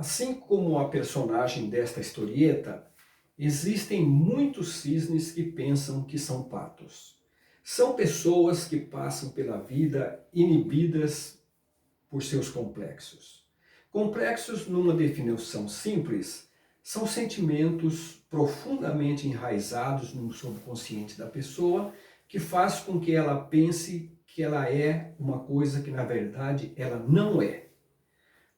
Assim como a personagem desta historieta, existem muitos cisnes que pensam que são patos. São pessoas que passam pela vida inibidas por seus complexos. Complexos, numa definição simples, são sentimentos profundamente enraizados no subconsciente da pessoa que faz com que ela pense que ela é uma coisa que na verdade ela não é.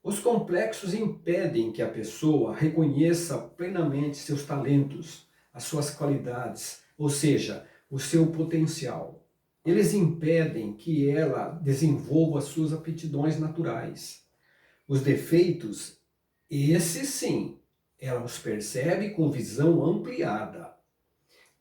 Os complexos impedem que a pessoa reconheça plenamente seus talentos, as suas qualidades, ou seja, o seu potencial. Eles impedem que ela desenvolva as suas aptidões naturais. Os defeitos, esses sim, ela os percebe com visão ampliada.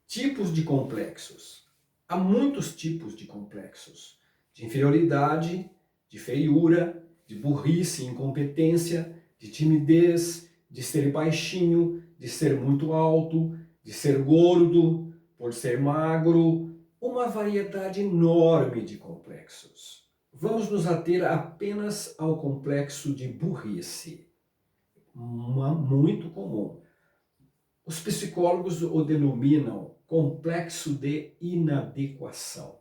Tipos de complexos. Há muitos tipos de complexos. De inferioridade, de feiura, de burrice e incompetência, de timidez, de ser baixinho, de ser muito alto, de ser gordo, por ser magro, uma variedade enorme de complexos. Vamos nos ater apenas ao complexo de burrice, muito comum. Os psicólogos o denominam complexo de inadequação.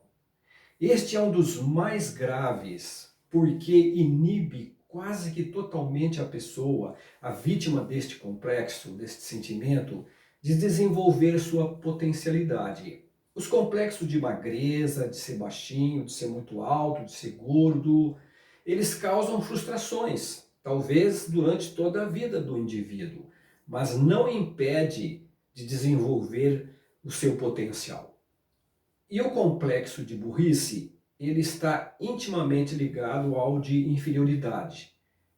Este é um dos mais graves, porque inibe quase que totalmente a pessoa, a vítima deste complexo, deste sentimento, de desenvolver sua potencialidade. Os complexos de magreza, de ser baixinho, de ser muito alto, de ser gordo, eles causam frustrações, talvez durante toda a vida do indivíduo, mas não impede de desenvolver o seu potencial. E o complexo de burrice, ele está intimamente ligado ao de inferioridade,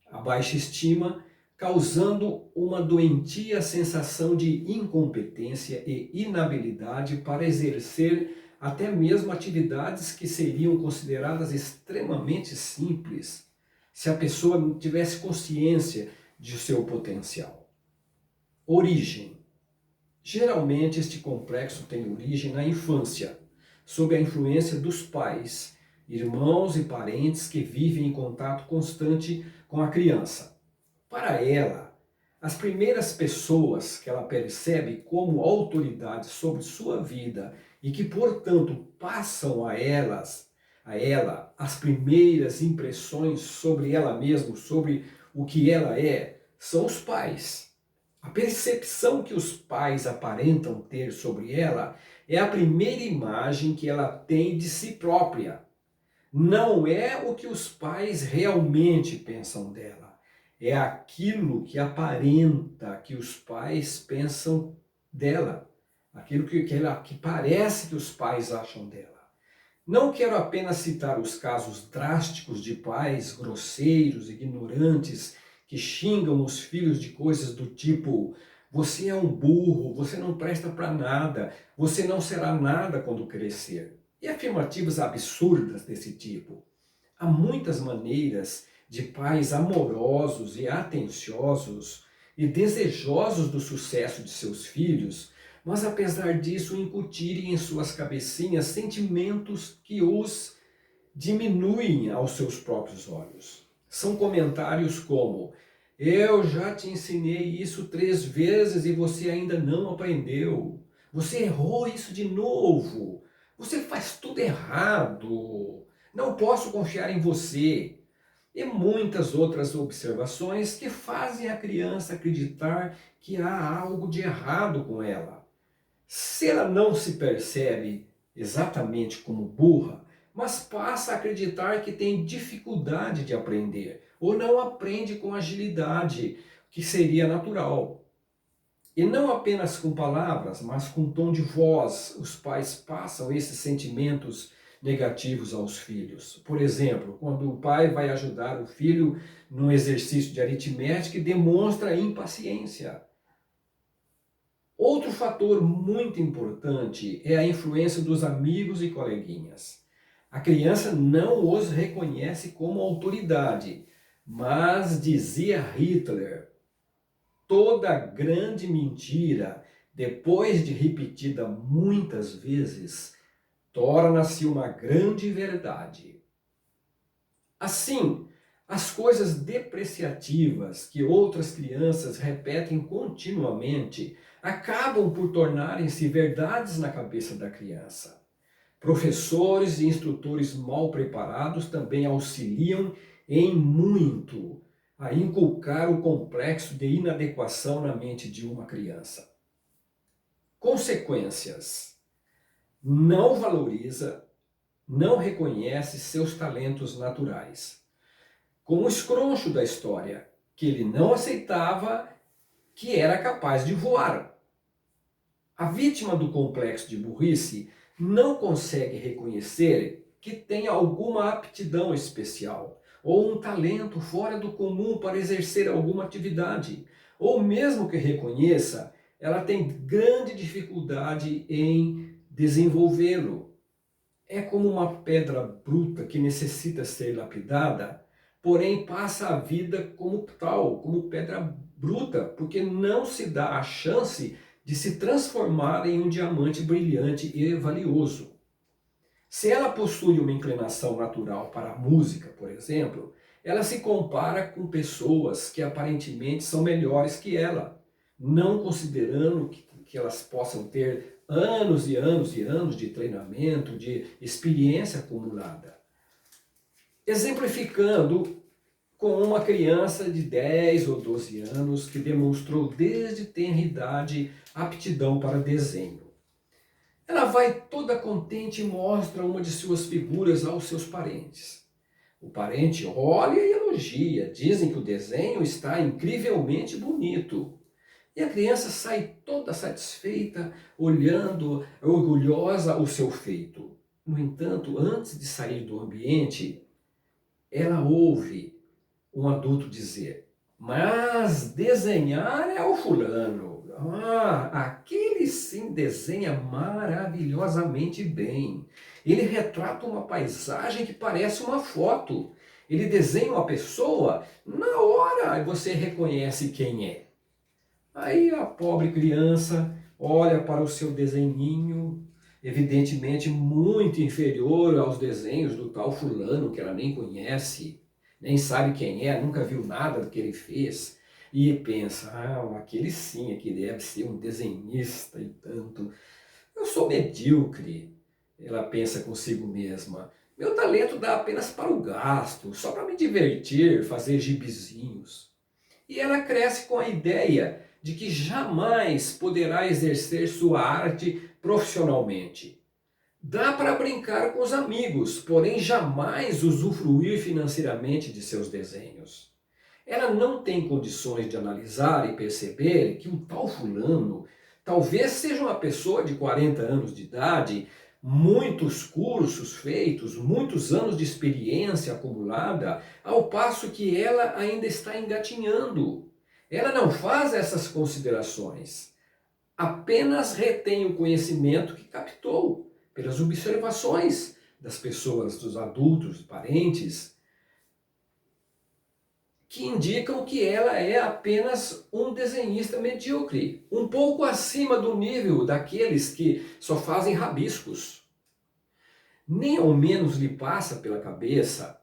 a baixa estima, causando uma doentia sensação de incompetência e inabilidade para exercer até mesmo atividades que seriam consideradas extremamente simples, se a pessoa tivesse consciência de seu potencial. Origem. Geralmente este complexo tem origem na infância, sob a influência dos pais, irmãos e parentes que vivem em contato constante com a criança. Para ela, as primeiras pessoas que ela percebe como autoridade sobre sua vida e que, portanto, passam a ela as primeiras impressões sobre ela mesma, sobre o que ela é, são os pais. A percepção que os pais aparentam ter sobre ela é a primeira imagem que ela tem de si própria. Não é o que os pais realmente pensam dela. É aquilo que aparenta que os pais pensam dela. Aquilo que parece que os pais acham dela. Não quero apenas citar os casos drásticos de pais grosseiros, ignorantes, que xingam os filhos de coisas do tipo: você é um burro, você não presta para nada, você não será nada quando crescer. E afirmativas absurdas desse tipo. Há muitas maneiras de pais amorosos e atenciosos e desejosos do sucesso de seus filhos, mas apesar disso incutirem em suas cabecinhas sentimentos que os diminuem aos seus próprios olhos. São comentários como: eu já te ensinei isso 3 vezes e você ainda não aprendeu. Você errou isso de novo. Você faz tudo errado. Não posso confiar em você. E muitas outras observações que fazem a criança acreditar que há algo de errado com ela. Se ela não se percebe exatamente como burra, mas passa a acreditar que tem dificuldade de aprender, ou não aprende com agilidade, que seria natural. E não apenas com palavras, mas com tom de voz, os pais passam esses sentimentos negativos aos filhos. Por exemplo, quando o pai vai ajudar o filho num exercício de aritmética e demonstra impaciência. Outro fator muito importante é a influência dos amigos e coleguinhas. A criança não os reconhece como autoridade, mas, dizia Hitler, toda grande mentira, depois de repetida muitas vezes, torna-se uma grande verdade. Assim, As coisas depreciativas que outras crianças repetem continuamente acabam por tornarem-se verdades na cabeça da criança. Professores e instrutores mal preparados também auxiliam em muito a inculcar o complexo de inadequação na mente de uma criança. Consequências: não valoriza, não reconhece seus talentos naturais. Com o escruncho da história, que ele não aceitava que era capaz de voar. A vítima do complexo de burrice não consegue reconhecer que tem alguma aptidão especial, ou um talento fora do comum para exercer alguma atividade, ou mesmo que reconheça, ela tem grande dificuldade em desenvolvê-lo. É como uma pedra bruta que necessita ser lapidada, porém passa a vida como tal, como pedra bruta, porque não se dá a chance de se transformar em um diamante brilhante e valioso. Se ela possui uma inclinação natural para a música, por exemplo, ela se compara com pessoas que aparentemente são melhores que ela, não considerando que elas possam ter anos e anos e anos de treinamento, de experiência acumulada. Exemplificando com uma criança de 10 ou 12 anos que demonstrou desde tenra idade aptidão para desenho. Ela vai toda contente e mostra uma de suas figuras aos seus parentes. O parente olha e elogia, dizem que o desenho está incrivelmente bonito. E a criança sai toda satisfeita, olhando, orgulhosa o seu feito. No entanto, antes de sair do ambiente, ela ouve um adulto dizer: mas desenhar é o fulano. Ah, aquele sim desenha maravilhosamente bem. Ele retrata uma paisagem que parece uma foto. Ele desenha uma pessoa, na hora você reconhece quem é. Aí a pobre criança olha para o seu desenhinho, evidentemente muito inferior aos desenhos do tal fulano que ela nem conhece, nem sabe quem é, nunca viu nada do que ele fez, e pensa: ah, aquele sim, aquele deve ser um desenhista e tanto. Eu sou medíocre, ela pensa consigo mesma. Meu talento dá apenas para o gasto, só para me divertir, fazer gibizinhos. E ela cresce com a ideia de que jamais poderá exercer sua arte profissionalmente. Dá para brincar com os amigos, porém jamais usufruir financeiramente de seus desenhos. Ela não tem condições de analisar e perceber que o tal fulano talvez seja uma pessoa de 40 anos de idade, muitos cursos feitos, muitos anos de experiência acumulada, ao passo que ela ainda está engatinhando. Ela não faz essas considerações, apenas retém o conhecimento que captou pelas observações das pessoas, dos adultos, parentes, que indicam que ela é apenas um desenhista medíocre, um pouco acima do nível daqueles que só fazem rabiscos. Nem ao menos lhe passa pela cabeça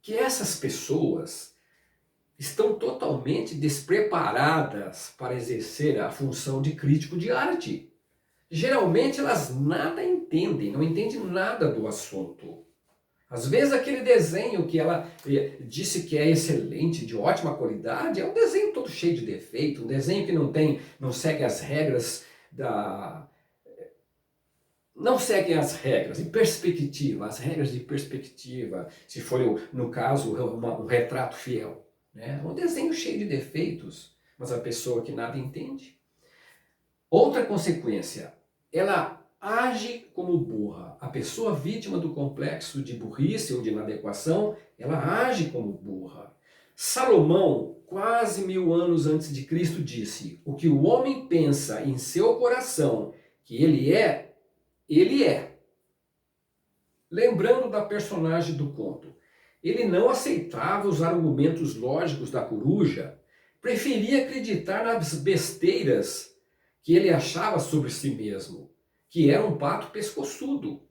que essas pessoas estão totalmente despreparadas para exercer a função de crítico de arte. Geralmente elas nada entendem, não entendem nada do assunto. Às vezes aquele desenho que ela disse que é excelente, de ótima qualidade, é um desenho todo cheio de defeito, um desenho que não segue as regras da... Não seguem as regras de perspectiva, as regras de perspectiva, se for, no caso, um retrato fiel. Né? Um desenho cheio de defeitos, mas a pessoa que nada entende. Outra consequência, ela age como burra. A pessoa vítima do complexo de burrice ou de inadequação, ela age como burra. Salomão, quase 1000 anos antes de Cristo, disse: o que o homem pensa em seu coração que ele é, ele é. Lembrando da personagem do conto, ele não aceitava os argumentos lógicos da coruja, preferia acreditar nas besteiras que ele achava sobre si mesmo, que era um pato pescoçudo.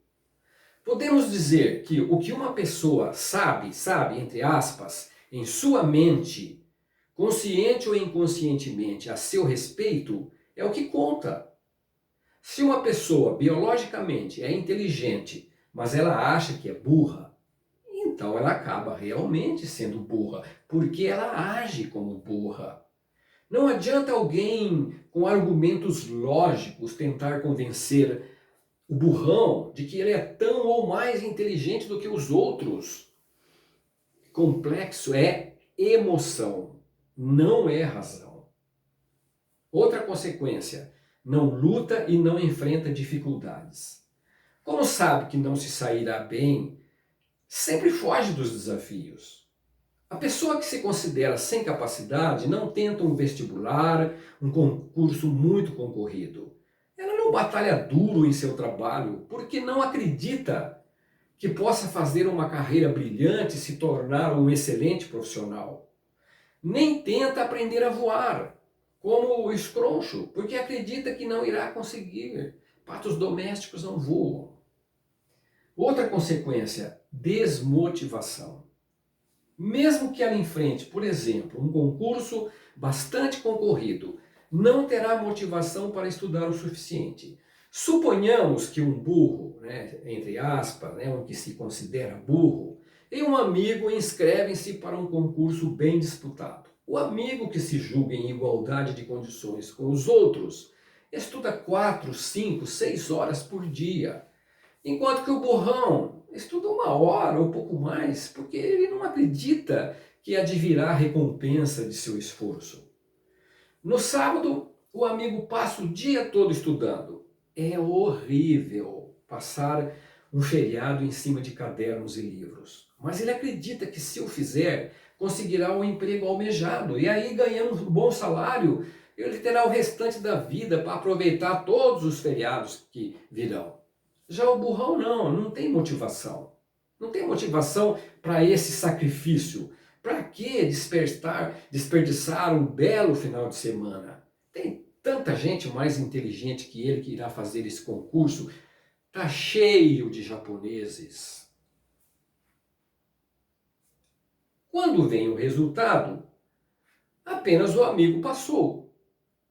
Podemos dizer que o que uma pessoa sabe, entre aspas, em sua mente, consciente ou inconscientemente, a seu respeito, é o que conta. Se uma pessoa biologicamente é inteligente, mas ela acha que é burra, então ela acaba realmente sendo burra, porque ela age como burra. Não adianta alguém com argumentos lógicos tentar convencer o burrão de que ele é tão ou mais inteligente do que os outros. Complexo é emoção, não é razão. Outra consequência, não luta e não enfrenta dificuldades. Como sabe que não se sairá bem, sempre foge dos desafios. A pessoa que se considera sem capacidade não tenta um vestibular, um concurso muito concorrido. Ela não batalha duro em seu trabalho porque não acredita que possa fazer uma carreira brilhante e se tornar um excelente profissional. Nem tenta aprender a voar, como o escroncho, porque acredita que não irá conseguir. Patos domésticos não voam. Outra consequência, desmotivação. Mesmo que ela enfrente, por exemplo, um concurso bastante concorrido, não terá motivação para estudar o suficiente. Suponhamos que um burro, entre aspas, um que se considera burro, e um amigo inscrevem-se para um concurso bem disputado. O amigo que se julga em igualdade de condições com os outros estuda 4, 5, 6 horas por dia, enquanto que o burrão estuda 1 hora ou pouco mais, porque ele não acredita que advirá a recompensa de seu esforço. No sábado, o amigo passa o dia todo estudando. É horrível passar um feriado em cima de cadernos e livros. Mas ele acredita que se o fizer, conseguirá um emprego almejado. E aí, ganhando um bom salário, ele terá o restante da vida para aproveitar todos os feriados que virão. Já o burrão não tem motivação. Não tem motivação para esse sacrifício. Para que desperdiçar um belo final de semana? Tem tanta gente mais inteligente que ele que irá fazer esse concurso. Está cheio de japoneses. Quando vem o resultado, apenas o amigo passou.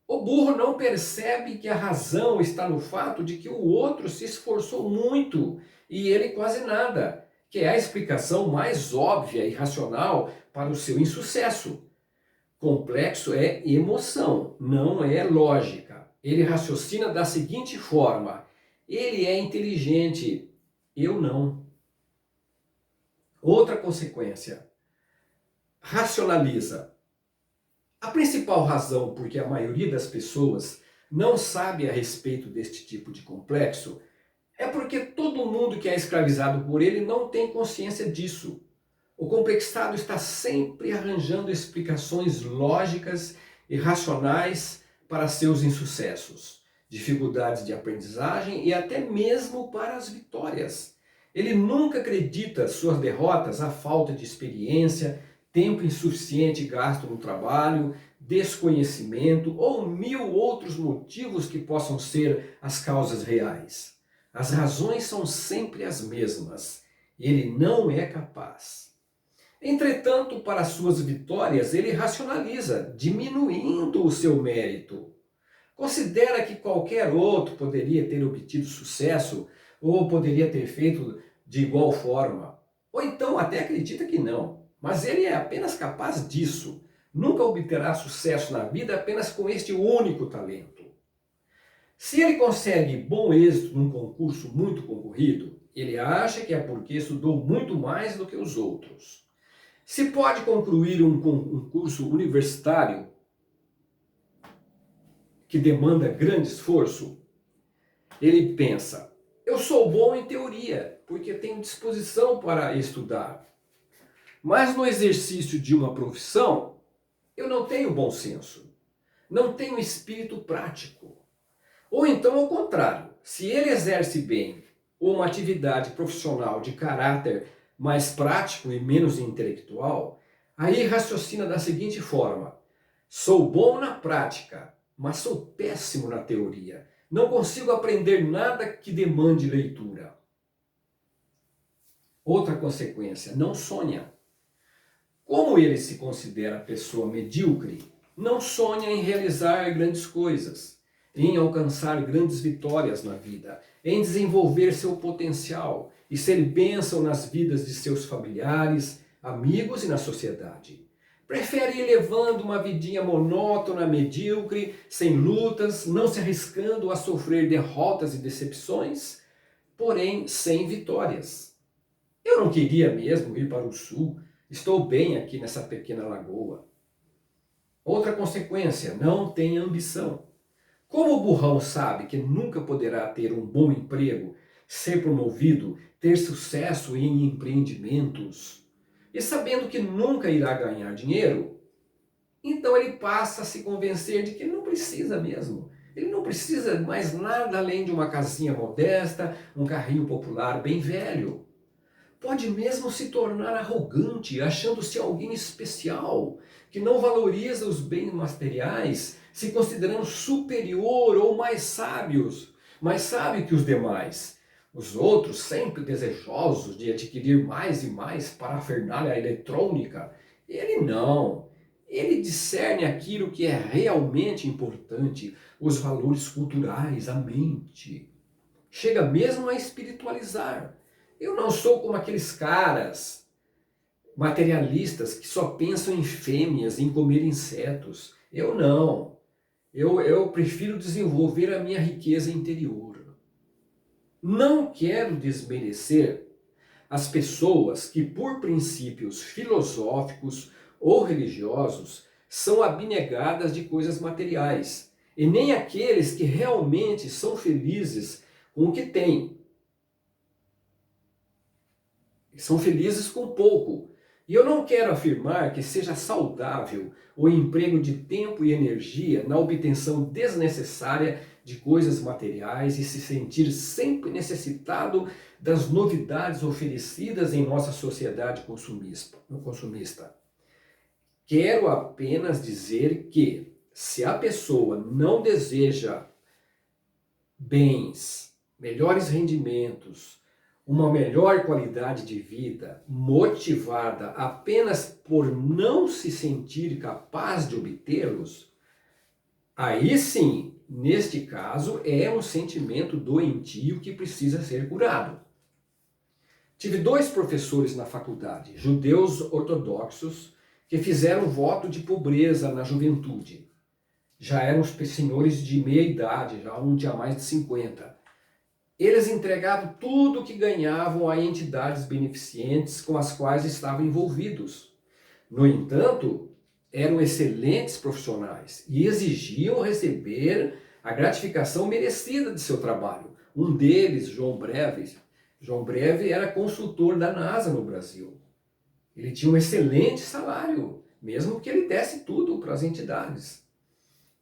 O burro não percebe que a razão está no fato de que o outro se esforçou muito e ele quase nada, que é a explicação mais óbvia e racional para o seu insucesso. Complexo é emoção, não é lógica. Ele raciocina da seguinte forma: ele é inteligente, eu não. Outra consequência, racionaliza. A principal razão por que a maioria das pessoas não sabe a respeito deste tipo de complexo é porque todo mundo que é escravizado por ele não tem consciência disso. O complexado está sempre arranjando explicações lógicas e racionais para seus insucessos, dificuldades de aprendizagem e até mesmo para as vitórias. Ele nunca acredita suas derrotas à falta de experiência, tempo insuficiente gasto no trabalho, desconhecimento ou 1000 outros motivos que possam ser as causas reais. As razões são sempre as mesmas. Ele não é capaz. Entretanto, para suas vitórias, ele racionaliza, diminuindo o seu mérito. Considera que qualquer outro poderia ter obtido sucesso ou poderia ter feito de igual forma. Ou então até acredita que não. Mas ele é apenas capaz disso. Nunca obterá sucesso na vida apenas com este único talento. Se ele consegue bom êxito num concurso muito concorrido, ele acha que é porque estudou muito mais do que os outros. Se pode concluir um curso universitário que demanda grande esforço, ele pensa: eu sou bom em teoria, porque tenho disposição para estudar. Mas no exercício de uma profissão, eu não tenho bom senso, não tenho espírito prático. Ou então, ao contrário, se ele exerce bem uma atividade profissional de caráter mais prático e menos intelectual, aí raciocina da seguinte forma: sou bom na prática, mas sou péssimo na teoria. Não consigo aprender nada que demande leitura. Outra consequência, não sonha. Como ele se considera pessoa medíocre, não sonha em realizar grandes coisas, em alcançar grandes vitórias na vida, em desenvolver seu potencial e ser bênção nas vidas de seus familiares, amigos e na sociedade. Prefere ir levando uma vidinha monótona, medíocre, sem lutas, não se arriscando a sofrer derrotas e decepções, porém sem vitórias. Eu não queria mesmo ir para o sul, estou bem aqui nessa pequena lagoa. Outra consequência, não tem ambição. Como o burrão sabe que nunca poderá ter um bom emprego, ser promovido, ter sucesso em empreendimentos, e sabendo que nunca irá ganhar dinheiro, então ele passa a se convencer de que não precisa mesmo. Ele não precisa mais nada além de uma casinha modesta, um carrinho popular bem velho. Pode mesmo se tornar arrogante, achando-se alguém especial, que não valoriza os bens materiais, se considerando superior ou mais sábio que os demais. Os outros, sempre desejosos de adquirir mais e mais parafernália eletrônica, ele não. Ele discerne aquilo que é realmente importante, os valores culturais, a mente. Chega mesmo a espiritualizar. Eu não sou como aqueles caras materialistas que só pensam em fêmeas, em comer insetos. Eu não. Eu prefiro desenvolver a minha riqueza interior. Não quero desmerecer as pessoas que, por princípios filosóficos ou religiosos, são abnegadas de coisas materiais, e nem aqueles que realmente são felizes com o que têm. São felizes com pouco. E eu não quero afirmar que seja saudável o emprego de tempo e energia na obtenção desnecessária de coisas materiais e se sentir sempre necessitado das novidades oferecidas em nossa sociedade consumista. Quero apenas dizer que, se a pessoa não deseja bens, melhores rendimentos, uma melhor qualidade de vida, motivada apenas por não se sentir capaz de obtê-los, aí sim, neste caso, é um sentimento doentio que precisa ser curado. Tive 2 professores na faculdade, judeus ortodoxos, que fizeram voto de pobreza na juventude. Já eram os senhores de meia idade, já um tinha mais de 50. Eles entregavam tudo o que ganhavam a entidades beneficentes com as quais estavam envolvidos. No entanto, eram excelentes profissionais e exigiam receber a gratificação merecida de seu trabalho. Um deles, João Breve era consultor da NASA no Brasil. Ele tinha um excelente salário, mesmo que ele desse tudo para as entidades.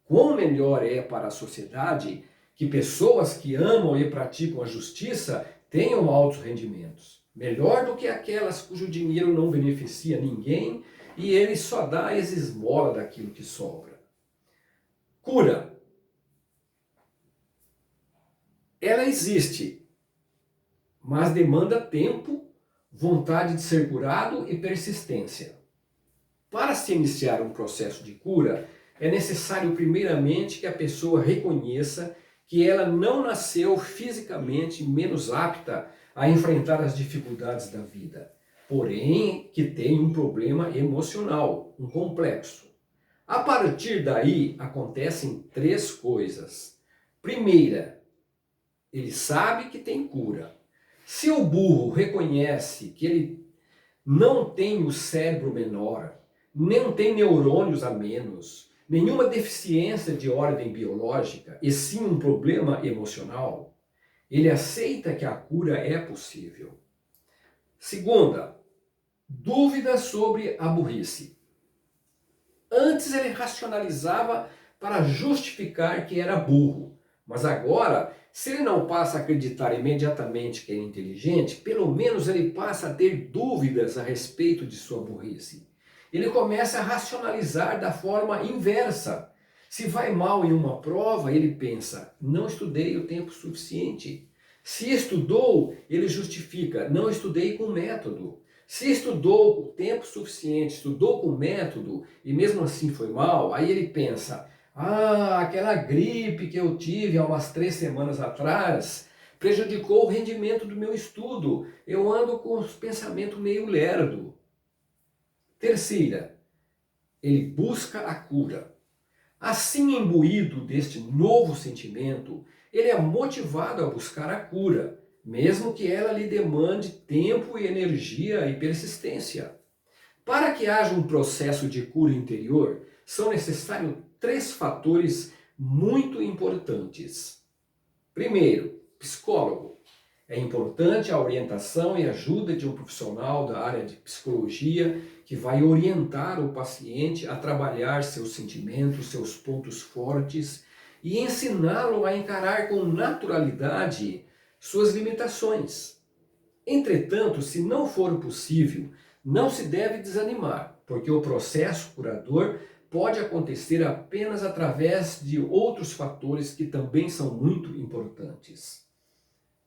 Quão melhor é para a sociedade que pessoas que amam e praticam a justiça tenham altos rendimentos. Melhor do que aquelas cujo dinheiro não beneficia ninguém e ele só dá a esmola daquilo que sobra. Cura. Ela existe, mas demanda tempo, vontade de ser curado e persistência. Para se iniciar um processo de cura, é necessário primeiramente que a pessoa reconheça que ela não nasceu fisicamente menos apta a enfrentar as dificuldades da vida, porém que tem um problema emocional, um complexo. A partir daí acontecem 3 coisas. Primeira, ele sabe que tem cura. Se o burro reconhece que ele não tem o cérebro menor, não tem neurônios a menos, nenhuma deficiência de ordem biológica, e sim um problema emocional, ele aceita que a cura é possível. Segunda, dúvida sobre a burrice. Antes ele racionalizava para justificar que era burro, mas agora, se ele não passa a acreditar imediatamente que é inteligente, pelo menos ele passa a ter dúvidas a respeito de sua burrice. Ele começa a racionalizar da forma inversa. Se vai mal em uma prova, ele pensa, não estudei o tempo suficiente. Se estudou, ele justifica, não estudei com método. Se estudou o tempo suficiente, estudou com método e mesmo assim foi mal, aí ele pensa, aquela gripe que eu tive há umas 3 semanas atrás prejudicou o rendimento do meu estudo. Eu ando com os pensamentos meio lerdo. Terceira, ele busca a cura. Assim, imbuído deste novo sentimento, ele é motivado a buscar a cura, mesmo que ela lhe demande tempo e energia e persistência. Para que haja um processo de cura interior, são necessários 3 fatores muito importantes. Primeiro, psicólogo. É importante a orientação e ajuda de um profissional da área de psicologia que vai orientar o paciente a trabalhar seus sentimentos, seus pontos fortes e ensiná-lo a encarar com naturalidade suas limitações. Entretanto, se não for possível, não se deve desanimar, porque o processo curador pode acontecer apenas através de outros fatores que também são muito importantes.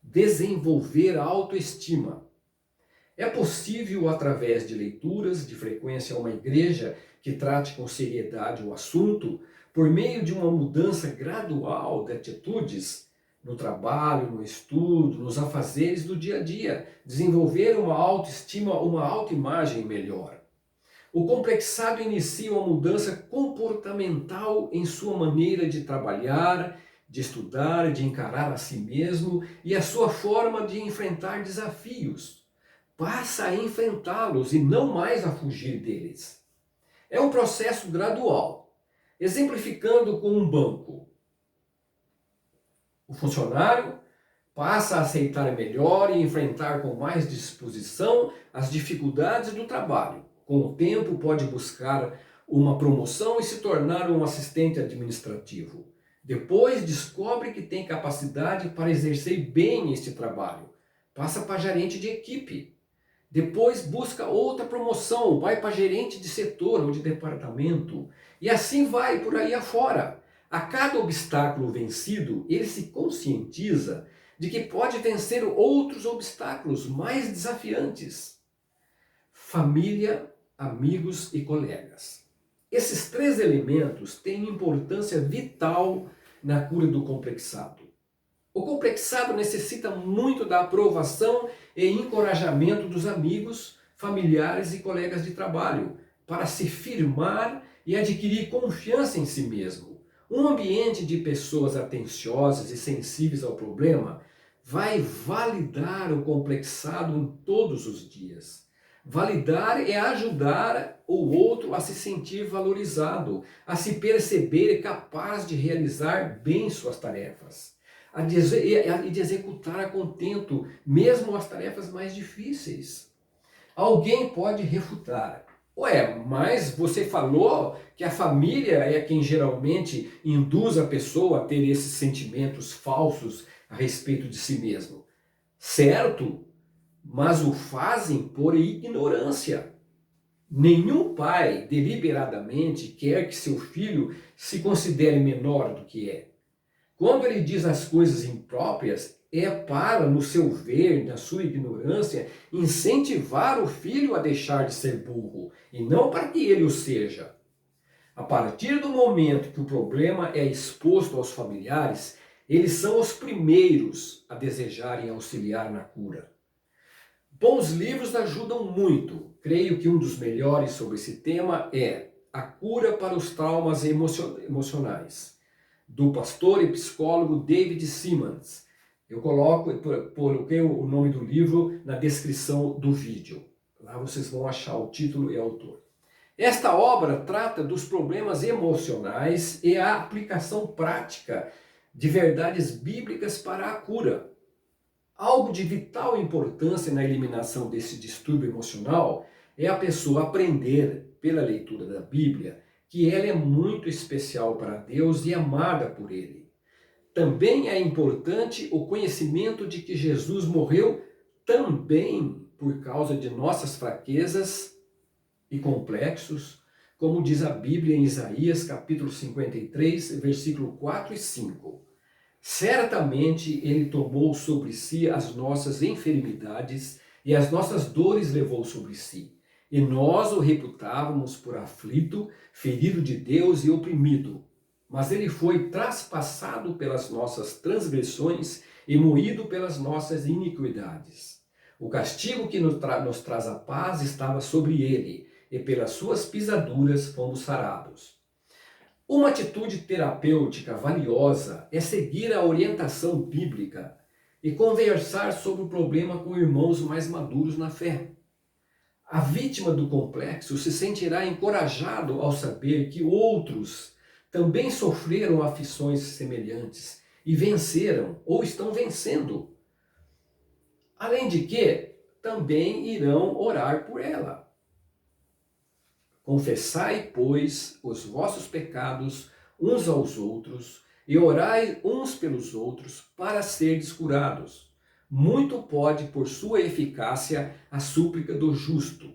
Desenvolver a autoestima. É possível, através de leituras, de frequência a uma igreja que trate com seriedade o assunto, por meio de uma mudança gradual de atitudes no trabalho, no estudo, nos afazeres do dia a dia, desenvolver uma autoestima, uma autoimagem melhor. O complexado inicia uma mudança comportamental em sua maneira de trabalhar, de estudar, de encarar a si mesmo e a sua forma de enfrentar desafios. Passa a enfrentá-los e não mais a fugir deles. É um processo gradual, exemplificando com um banco. O funcionário passa a aceitar melhor e enfrentar com mais disposição as dificuldades do trabalho. Com o tempo pode buscar uma promoção e se tornar um assistente administrativo. Depois descobre que tem capacidade para exercer bem este trabalho. Passa para gerente de equipe. Depois busca outra promoção, vai para gerente de setor ou de departamento. E assim vai por aí afora. A cada obstáculo vencido, ele se conscientiza de que pode vencer outros obstáculos mais desafiantes. Família, amigos e colegas. Esses 3 elementos têm importância vital na cura do complexado. O complexado necessita muito da aprovação e encorajamento dos amigos, familiares e colegas de trabalho para se firmar e adquirir confiança em si mesmo. Um ambiente de pessoas atenciosas e sensíveis ao problema vai validar o complexado em todos os dias. Validar é ajudar o outro a se sentir valorizado, a se perceber capaz de realizar bem suas tarefas e de executar a contento, mesmo as tarefas mais difíceis. Alguém pode refutar. Mas você falou que a família é quem geralmente induz a pessoa a ter esses sentimentos falsos a respeito de si mesmo. Certo? Mas o fazem por ignorância. Nenhum pai deliberadamente quer que seu filho se considere menor do que é. Quando ele diz as coisas impróprias, é para, no seu ver, na sua ignorância, incentivar o filho a deixar de ser burro, e não para que ele o seja. A partir do momento que o problema é exposto aos familiares, eles são os primeiros a desejarem auxiliar na cura. Bons livros ajudam muito. Creio que um dos melhores sobre esse tema é A Cura para os Traumas Emocionais, do pastor e psicólogo David Simmons. Eu coloquei o nome do livro na descrição do vídeo. Lá vocês vão achar o título e autor. Esta obra trata dos problemas emocionais e a aplicação prática de verdades bíblicas para a cura. Algo de vital importância na eliminação desse distúrbio emocional é a pessoa aprender, pela leitura da Bíblia, que ela é muito especial para Deus e amada por Ele. Também é importante o conhecimento de que Jesus morreu também por causa de nossas fraquezas e complexos, como diz a Bíblia em Isaías capítulo 53, versículo 4 e 5. Certamente ele tomou sobre si as nossas enfermidades e as nossas dores levou sobre si. E nós o reputávamos por aflito, ferido de Deus e oprimido. Mas ele foi traspassado pelas nossas transgressões e moído pelas nossas iniquidades. O castigo que nos traz a paz estava sobre ele, e pelas suas pisaduras fomos sarados. Uma atitude terapêutica valiosa é seguir a orientação bíblica e conversar sobre o problema com irmãos mais maduros na fé. A vítima do complexo se sentirá encorajado ao saber que outros também sofreram aflições semelhantes e venceram ou estão vencendo. Além de que, também irão orar por ela. Confessai, pois, os vossos pecados uns aos outros e orai uns pelos outros para serdes curados. Muito pode, por sua eficácia, a súplica do justo.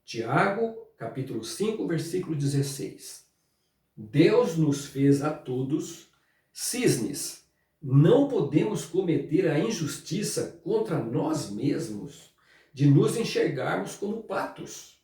Tiago, capítulo 5, versículo 16. Deus nos fez a todos cisnes. Não podemos cometer a injustiça contra nós mesmos de nos enxergarmos como patos.